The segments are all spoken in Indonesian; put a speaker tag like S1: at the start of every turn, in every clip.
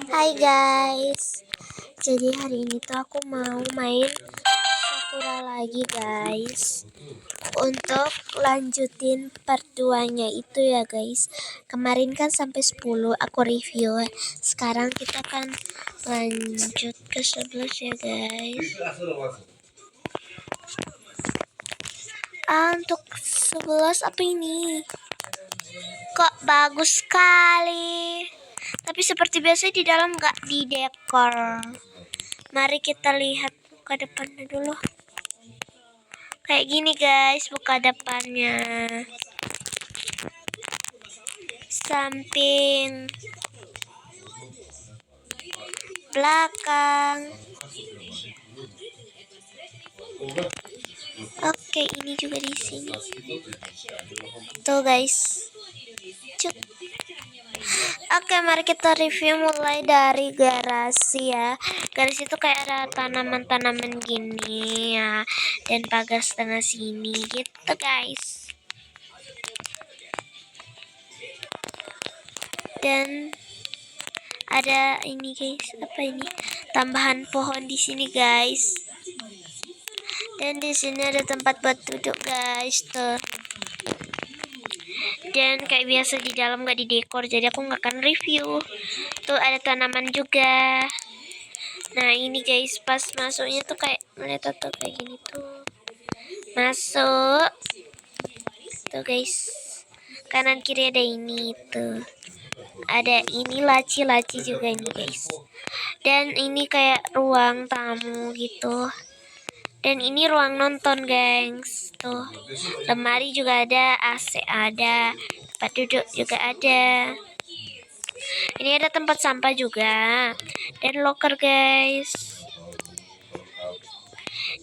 S1: Hai guys, jadi hari ini tuh aku mau main Sakura lagi guys. Untuk lanjutin part 2-nya itu ya guys. Kemarin kan sampai 10 aku review. Sekarang kita akan lanjut ke 11 ya guys. Untuk 11 apa ini? Kok bagus sekali. Tapi seperti biasa di dalam nggak didekor. Mari kita lihat buka depannya dulu. Kayak gini guys, buka depannya. Samping, belakang. Oke, ini juga di sini. Tuh guys. Cuk. Oke, mari kita review mulai dari garasi ya. Garasi itu kayak ada tanaman-tanaman gini ya, dan pagar setengah sini gitu guys. Dan ada ini guys, apa ini? Tambahan pohon di sini guys. Dan di sini ada tempat buat duduk guys tuh. Dan kayak biasa di dalam gak didekor, jadi aku nggak akan review. Tuh ada tanaman juga. Nah ini guys, pas masuknya tuh kayak melihat tuh kayak gini tuh. Masuk. Tuh guys, kanan kiri ada ini tuh. Ada ini laci-laci juga nih guys. Dan ini kayak ruang tamu gitu. Dan ini ruang nonton gengs. Tuh, lemari juga ada, AC ada, tempat duduk juga ada. Ini ada tempat sampah juga. Dan locker guys.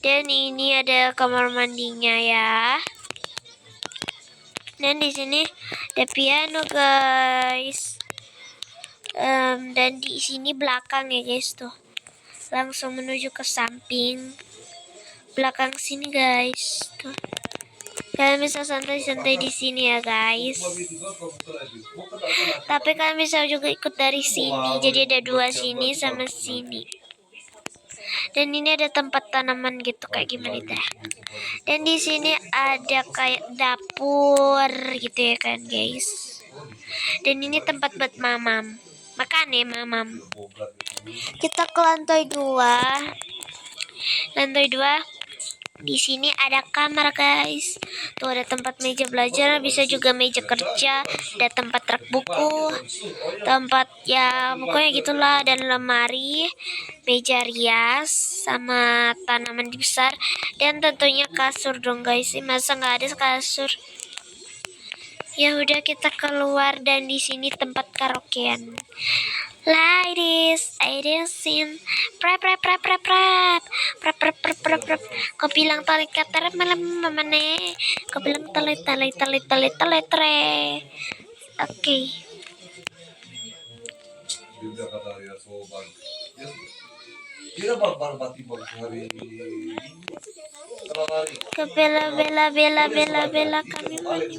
S1: Dan ini ada kamar mandinya ya. Dan di sini ada piano guys. Dan di sini belakang ya guys tuh. Langsung menuju ke samping. Belakang sini guys tuh. Kalian bisa santai-santai di sini ya guys. Tapi kalian bisa juga ikut dari sini. Jadi ada dua sini sama sini. Dan ini ada tempat tanaman gitu kayak gimana dah. Dan di sini ada kayak dapur gitu ya kan guys. Dan ini tempat buat mamam. Makan ya mamam. Kita ke lantai 2. Lantai 2. Di sini ada kamar guys. Tuh ada tempat meja belajar, bisa juga meja kerja, ada tempat rak buku, tempat ya pokoknya gitulah, dan lemari, meja rias sama tanaman besar, dan tentunya kasur dong guys. Masa nggak ada kasur? Ya udah kita keluar, dan di sini tempat karaokean. Ladies, I dancing, prep. Kau bilang tali kater malam mamane. Kau bilang tali tre. Oke. Ke bela kami mani.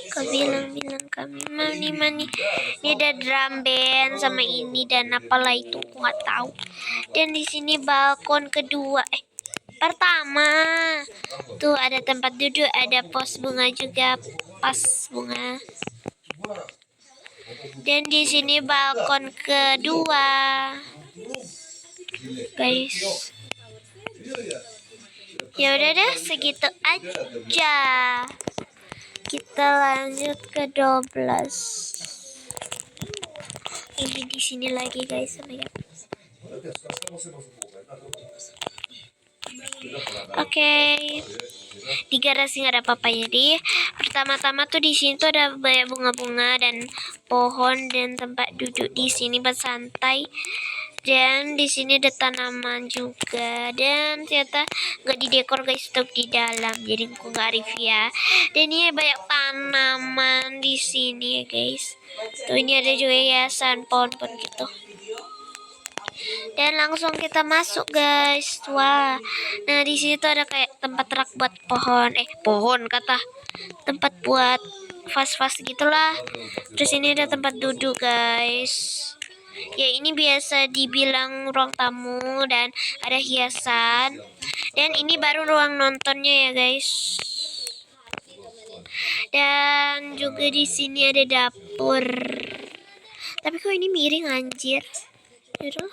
S1: Kau bilang kami mani. Ini ada drum band sama ini dan apalah itu aku nggak tahu. Dan di sini balkon kedua. Pertama. Tuh ada tempat duduk, ada pos bunga juga, pas bunga. Dan di sini balkon kedua. Guys. Ya udah deh, segitu aja. Kita lanjut ke 12. Ini di sini lagi guys, Oke. Di garasi nggak ada apa-apanya. Jadi pertama-tama tuh di sini tuh ada banyak bunga-bunga dan pohon dan tempat duduk di sini bersantai. Dan di sini ada tanaman juga, dan ternyata nggak didekor guys untuk di dalam, jadi aku nggak review ya. Dan ini banyak tanaman di sini ya guys. Tuh ini ada juga hiasan pohon-pohon gitu. Dan langsung kita masuk guys. Wah, nah di sini tuh ada kayak tempat rak buat pohon kata tempat buat vas-vas gitulah. Terus ini ada tempat duduk guys. Ya ini biasa dibilang ruang tamu dan ada hiasan. Dan ini baru ruang nontonnya ya guys. Dan juga di sini ada dapur. Tapi kok ini miring anjir. Yaudah.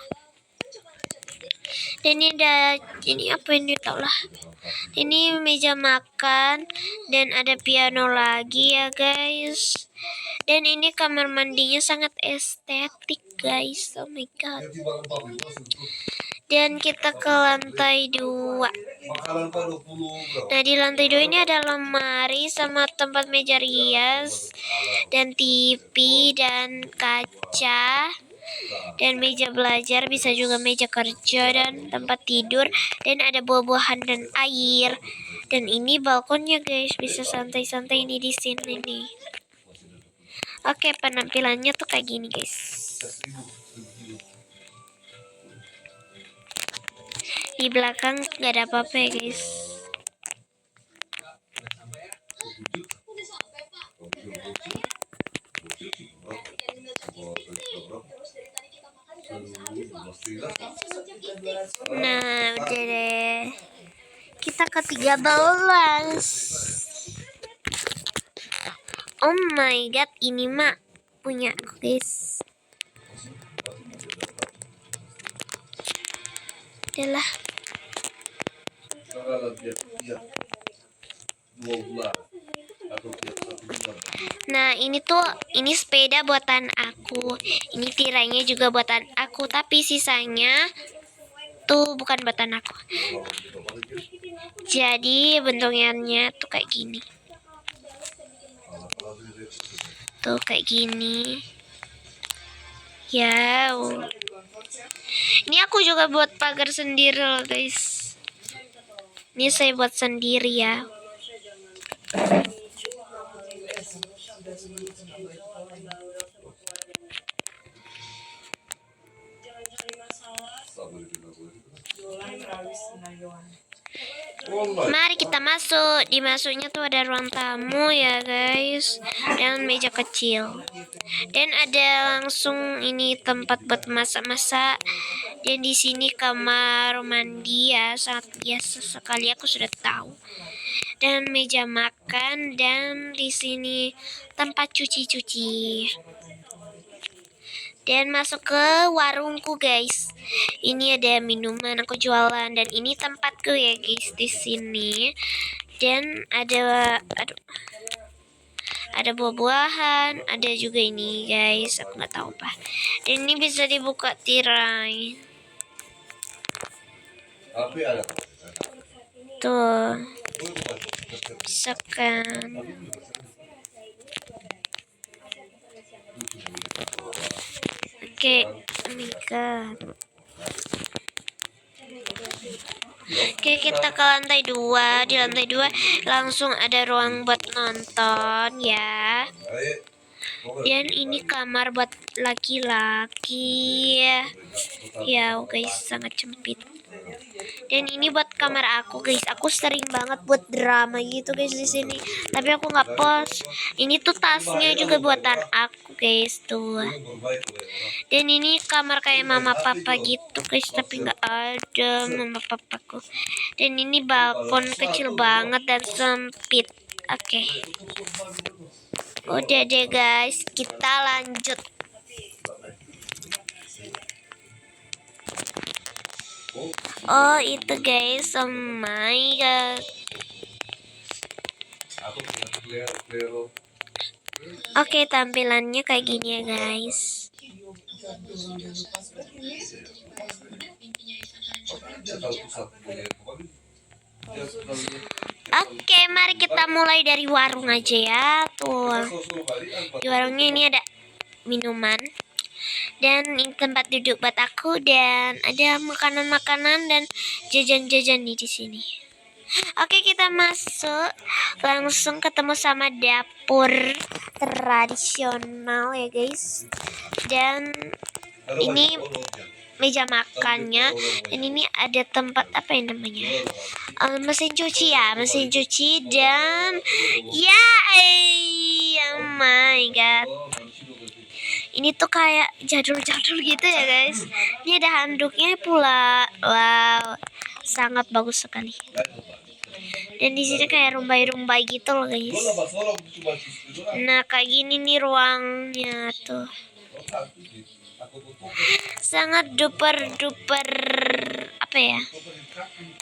S1: Dan ini apa ini tau lah. Ini meja makan dan ada piano lagi ya guys. Dan ini kamar mandinya sangat estetik guys. Oh my god. Dan kita ke lantai 2. Nah di lantai 2 ini ada lemari sama tempat meja rias dan TV dan kaca dan meja belajar, bisa juga meja kerja dan tempat tidur, dan ada buah-buahan dan air. Dan ini balkonnya guys, bisa santai-santai ini di sini nih. Oke, penampilannya tuh kayak gini guys. Di belakang nggak ada apa-apa ya guys. Nah udah deh, kita ke 13. Oh my god, ini mah punya aku guys. Adalah nah ini sepeda buatan aku, ini tirainya juga buatan aku, tapi sisanya tuh bukan buatan aku. Jadi bentuknya tuh kayak gini. Tuh kayak gini. Ya. Ini aku juga buat pagar sendiri loh guys. Ini saya buat sendiri ya. Mari kita masuk. Di masuknya tuh ada ruang tamu ya guys, dan meja kecil. Dan ada langsung ini tempat buat masak-masak. Dan di sini kamar mandi ya, sangat biasa sekali, aku sudah tahu. Dan meja makan, dan di sini tempat cuci-cuci. Dan masuk ke warungku guys. Ini ada minuman aku jualan, dan ini tempatku ya guys di sini. Dan ada buah-buahan, ada juga ini guys, aku nggak tahu apa. Dan ini bisa dibuka tirai. Tuh, bisa kan. Oke, Oke, kita ke lantai 2. Di lantai 2 langsung ada ruang buat nonton ya. Dan ini kamar buat laki-laki. Ya guys, sangat sempit. Dan ini buat kamar aku guys. Aku sering banget buat drama gitu guys di sini. Tapi aku nggak post. Ini tuh tasnya juga buatan aku guys tuh. Dan ini kamar kayak mama papa gitu guys, tapi nggak ada mama papaku. Dan ini balkon kecil banget dan sempit. Oke. Udah deh guys, kita lanjut. Oh itu guys, oh my god. Oke, tampilannya kayak gini ya guys. Oke, mari kita mulai dari warung aja ya. Tuh, di warungnya ini ada minuman, dan ini tempat duduk buat aku, dan ada makanan-makanan dan jajan-jajan nih di sini. Oke, kita masuk, langsung ketemu sama dapur tradisional ya guys. Dan ini meja makannya. Dan ini ada tempat apa yang namanya? Mesin cuci ya, mesin cuci dan ya, oh my god. Ini tuh kayak jadul-jadul gitu ya guys. Ini ada handuknya pula. Wow, sangat bagus sekali. Dan di sini kayak rumbai-rumbai gitu loh guys. Nah kayak gini nih ruangnya tuh. Sangat duper apa ya?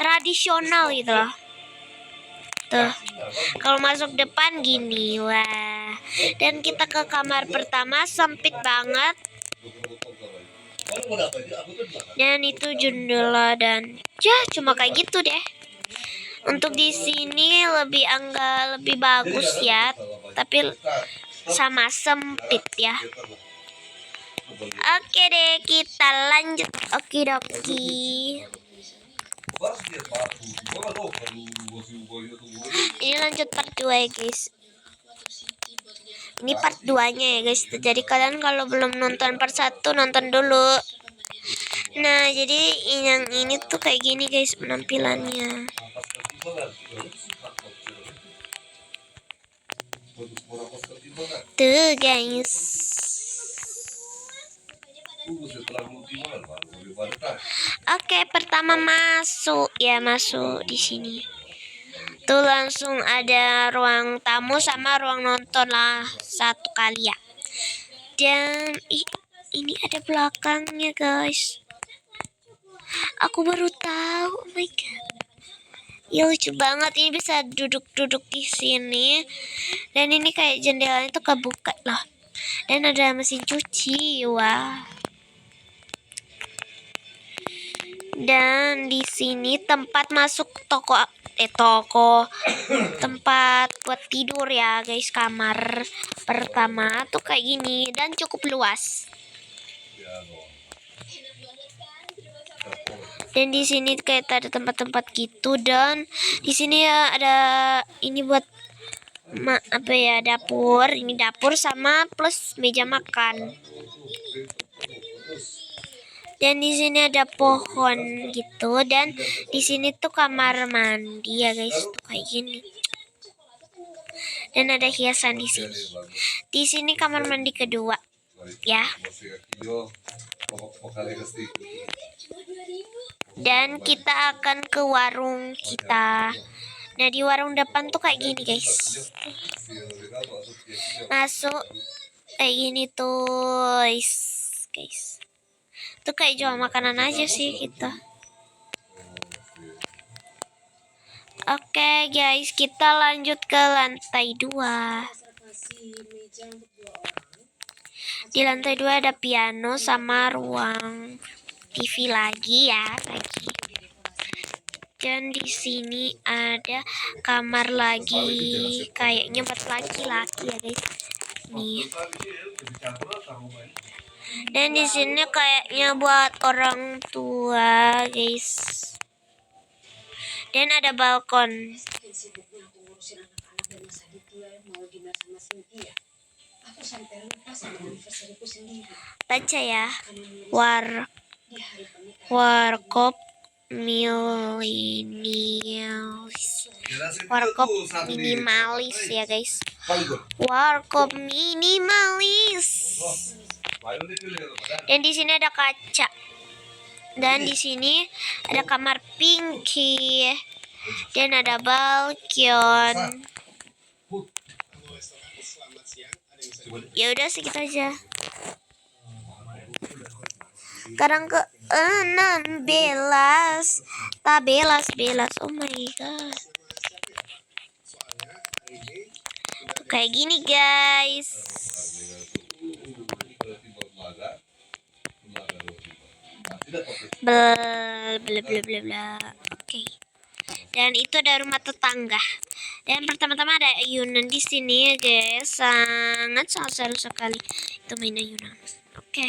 S1: Tradisional gitu loh. Tuh, kalau masuk depan gini, wah. Dan kita ke kamar pertama, sempit banget. Dan itu jendela dan ya cuma kayak gitu deh. Untuk di sini lebih bagus ya, tapi sama sempit ya. Oke deh, kita lanjut. Okidoki. Ini lanjut part 2 ya guys. Ini part 2-nya ya guys. Jadi kalian kalau belum nonton part 1 nonton dulu. Nah, jadi yang ini tuh kayak gini guys penampilannya. Tuh guys. Oke, pertama masuk di sini. Tuh langsung ada ruang tamu sama ruang nonton lah satu kali ya. Dan ini ada belakangnya guys. Aku baru tahu, oh my god. Ya lucu banget, ini bisa duduk-duduk di sini. Dan ini kayak jendelanya tuh kebuka loh. Dan ada mesin cuci, wah. Dan di sini tempat masuk toko tempat buat tidur ya guys. Kamar pertama tuh kayak gini dan cukup luas. Dan di sini kayak ada tempat-tempat gitu, dan di sini ya ada ini buat apa ya, dapur. Ini dapur sama plus meja makan. Dan di sini ada pohon gitu, dan di sini tuh kamar mandi ya guys, tuh kayak gini. Dan ada hiasan di sini. Di sini kamar mandi kedua ya. Dan kita akan ke warung kita. Nah, di warung depan tuh kayak gini guys. Masuk kayak gini tuh guys. Tuh kayak jual makanan aja sih kita. Oke guys, kita lanjut ke lantai 2. Di lantai 2 ada piano sama ruang TV lagi ya, Dan di sini ada kamar lagi, kayaknya buat laki-laki ya guys. Nih. Dan di sini kayaknya buat orang tua guys. Dan ada balkon. Baca ya. Warkop minimalis. Warkop minimalis ya guys. Warkop minimalis. Dan di sini ada kaca. Dan di sini ada kamar Pinky. Dan ada balkon. Ya udah segitu aja. Sekarang ke 16. Tabelas. Oh my god. Tuh kayak gini guys. Bla bla. Oke. Dan itu ada rumah tetangga. Dan pertama-tama ada ayunan di sini ya guys. Sangat seru sekali itu main ayunan. Oke.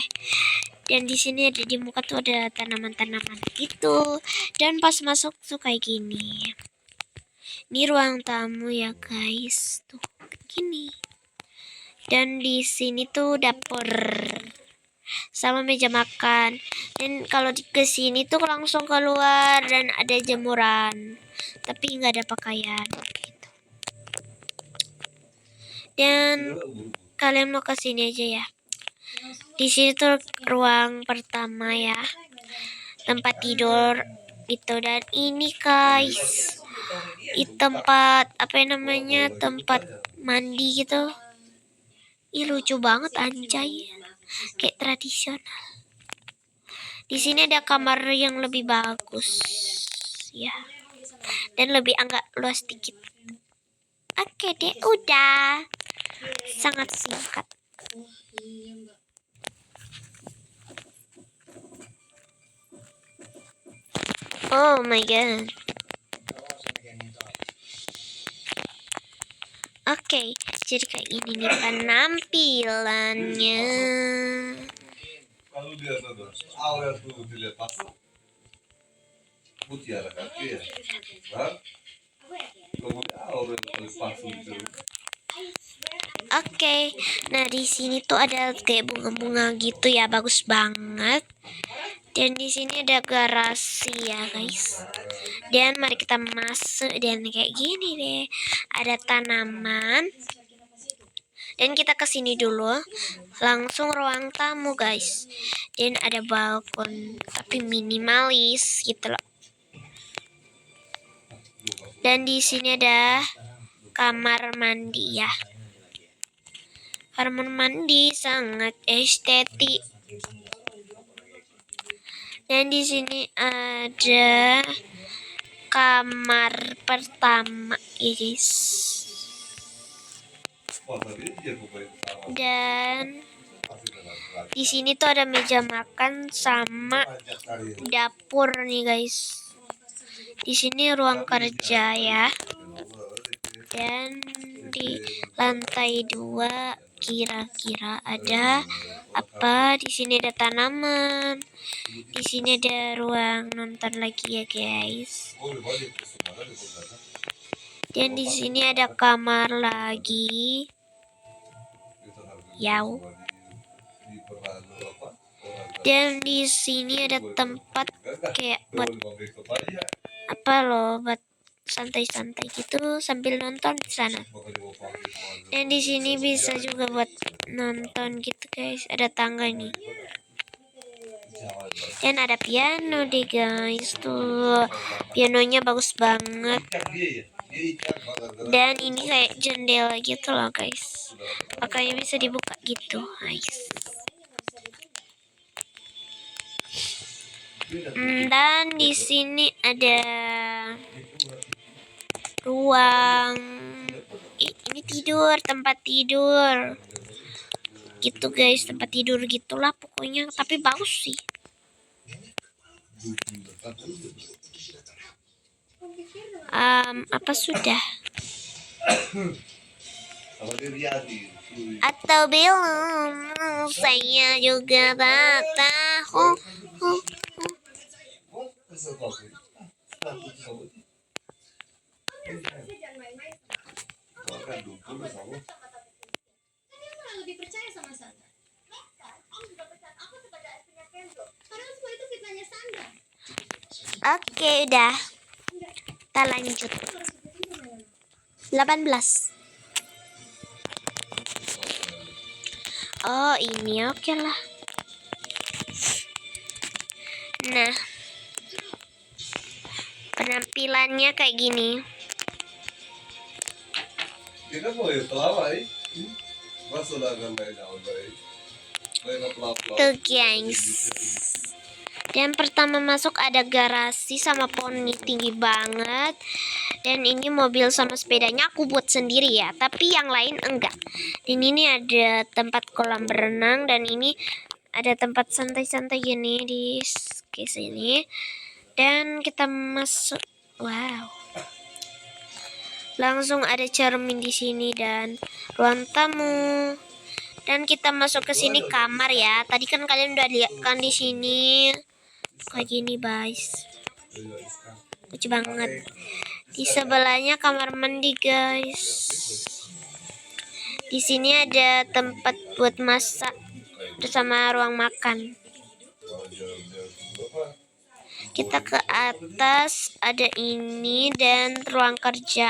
S1: Dan di sini ada di muka tuh ada tanaman-tanaman gitu. Dan pas masuk tuh kayak gini. Ini ruang tamu ya guys. Tuh gini. Dan di sini tuh dapur. sama meja makan. Dan kalau ke sini tuh langsung keluar dan ada jemuran, tapi nggak ada pakaian gitu. Dan kalian mau ke sini aja ya. Di sini tuh ruang pertama ya, tempat tidur gitu. Dan ini guys, tempat apa namanya, tempat mandi gitu. Ih, lucu banget anjay, kayak tradisional. Di sini ada kamar yang lebih bagus ya, dan lebih agak luas dikit. Oke deh, udah sangat singkat. Oh my god. Oke, jadi kayak ini nih penampilannya.
S2: Kalau dia awal tuh dilepas putih ada kaki ya, kemudian awal lepas itu.
S1: Oke, nah di sini tuh ada kayak bunga-bunga gitu ya, bagus banget. Dan di sini ada garasi ya guys. Dan mari kita masuk, dan kayak gini deh, ada tanaman. Dan kita ke sini dulu, langsung ruang tamu guys. Dan ada balkon, tapi minimalis gitu loh. Dan di sini ada kamar mandi ya. Kamar mandi sangat estetik. Dan di sini ada kamar pertama ya guys. Dan di sini tuh ada meja makan sama dapur nih guys. Di sini ruang kerja ya. Dan di lantai 2 kira-kira ada apa? Di sini ada tanaman. Di sini ada ruang nonton lagi ya guys. Dan di sini ada kamar lagi. Yau. Dan di sini ada tempat kayak buat apa loh, buat santai-santai gitu sambil nonton di sana. Dan di sini bisa juga buat nonton gitu guys. Ada tangga nih. Dan ada piano deh guys, tuh pianonya bagus banget. Dan ini kayak jendela gitu loh guys, makanya bisa dibuka gitu guys. Dan di sini ada ruang ini tidur, tempat tidur gitu guys, tempat tidur gitulah pokoknya, tapi bagus sih. Apa sudah atau belum? Saya juga tak tahu.
S3: Lebih percaya sama Sandra. Padahal semua itu fitnahnya Sandra.
S1: Oke, udah. Kita lanjut. 18. Oh, ini oke lah. Nah, penampilannya kayak gini. Tuh guys. Dan pertama masuk ada garasi sama poni tinggi banget. Dan ini mobil sama sepedanya aku buat sendiri ya, tapi yang lain enggak. Dan ini ada tempat kolam berenang, dan ini ada tempat santai-santai gini di sini. Dan kita masuk. Wow. Langsung ada cermin di sini dan ruang tamu. Dan kita masuk ke sini kamar ya. Tadi kan kalian udah lihat kan di sini. Kayak gini guys. Lucu banget. Di sebelahnya kamar mandi guys. Di sini ada tempat buat masak. bersama ruang makan. Kita ke atas, ada ini dan ruang kerja.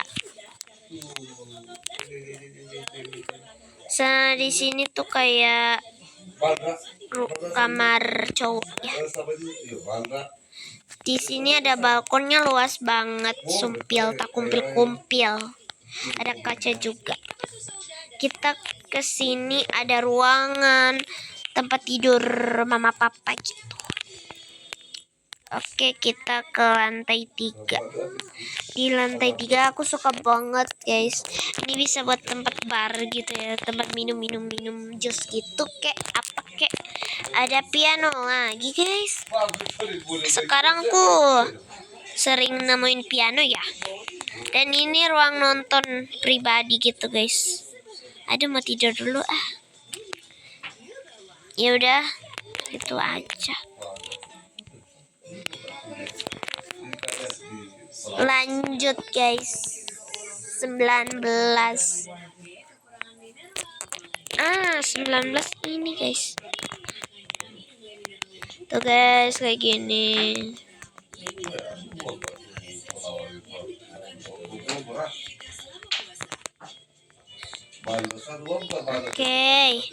S1: Di sini tuh kayak kamar cowok ya. Di sini ada balkonnya luas banget, sumpil tak kumpil-kumpil. Ada kaca juga. Kita ke sini ada ruangan tempat tidur mama papa gitu. Oke, kita ke lantai 3. Di lantai 3 aku suka banget guys. Ini bisa buat tempat bar gitu ya, tempat minum jus gitu, kayak apa kayak. Ada piano lagi guys. Sekarang aku sering nemuin piano ya. Dan ini ruang nonton pribadi gitu guys. Aduh, mau tidur dulu ah. Ya udah, itu aja. Lanjut guys. 19 ini guys. Tuh guys, kayak gini. Oke,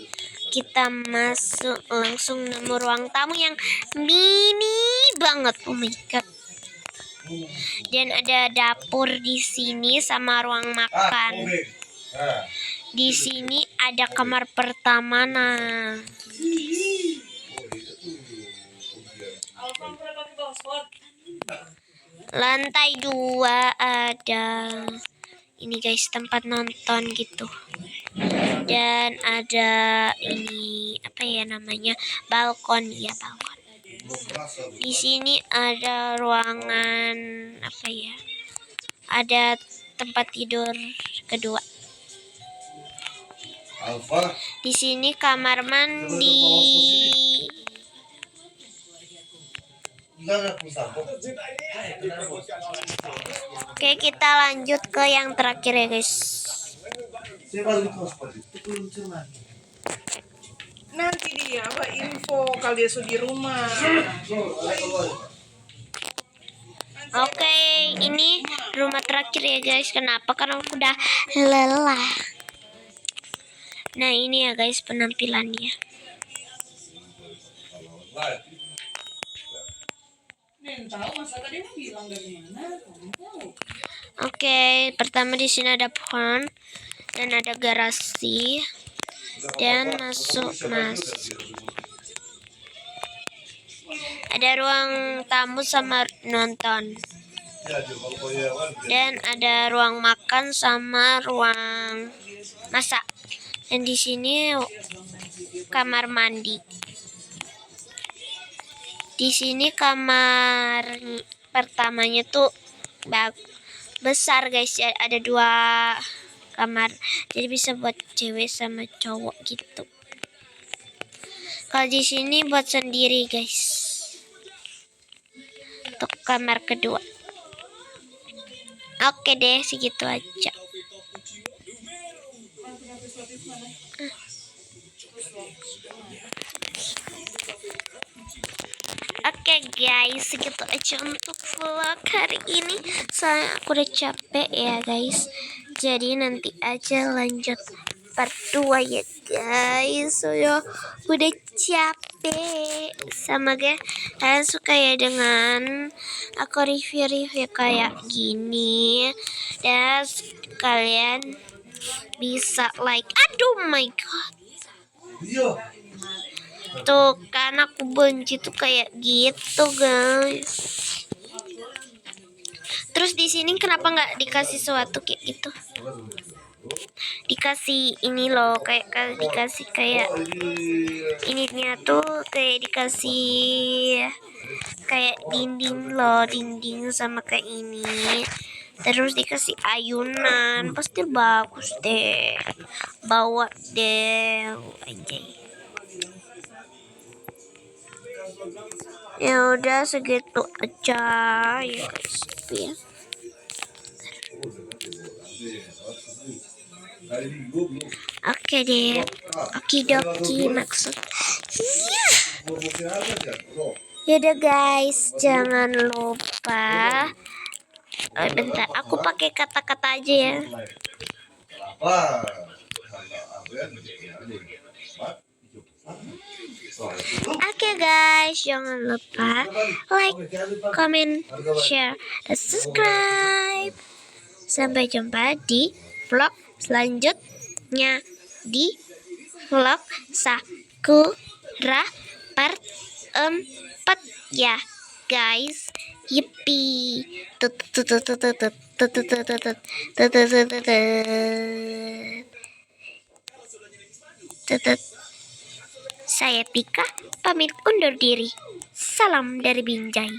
S1: kita masuk langsung nemu ruang tamu yang mini banget. Oh my god. Dan ada dapur di sini sama ruang makan. Di sini ada kamar pertama. Nah, lantai 2 ada ini guys, tempat nonton gitu. Dan ada ini apa ya namanya, balkon ya, balkon. Di sini ada ruangan apa ya, ada tempat tidur kedua. Di sini kamar mandi. Oke, kita lanjut ke yang terakhir ya guys.
S4: Nanti dia info kalau dia sudah di rumah.
S1: Oke, ini rumah terakhir ya guys. Kenapa? Karena aku udah lelah. Nah, ini ya guys penampilannya. Oke, pertama di sini ada pohon dan ada garasi dan masuk. Ada ruang tamu sama nonton. Dan ada ruang makan sama ruang masak. Dan di sini kamar mandi. Di sini kamar pertamanya tuh besar guys. Ada 2 kamar. Jadi bisa buat cewek sama cowok gitu. Kalau di sini buat sendiri guys. Untuk kamar kedua. Oke deh, segitu aja. Oke guys, segitu aja untuk vlog hari ini. Soalnya aku udah capek ya guys. Jadi nanti aja lanjut part 2 ya guys. So ya udah capek. Semoga kalian suka ya dengan aku review-review kayak gini. Dan kalian bisa like. Aduh my god. Tuh kan aku benci tuh kayak gitu guys. Terus di sini kenapa nggak dikasih sesuatu kayak gitu? Dikasih ini loh, kayak dikasih kayak ininya tuh kayak dikasih kayak dinding loh, dinding sama kayak ini. Terus dikasih ayunan, pasti bagus deh. Bawa deh aja. Ya udah segitu aja ya guys ya. Oke deh. Okidoki maksud.
S2: Mungkin apa sih? Bro.
S1: Yaudah guys, jangan lupa. Bentar, aku pakai kata-kata aja ya.
S2: Apa? Apa ya?
S1: Oke guys, jangan lupa like, comment, share, dan subscribe. Sampai jumpa di vlog selanjutnya di vlog Sakura part 4 ya guys. Yippee. Tut tut tut tut tut tut tut tut tut tut tut tut tut tut tut. Saya Tika, pamit undur diri. Salam dari Binjai.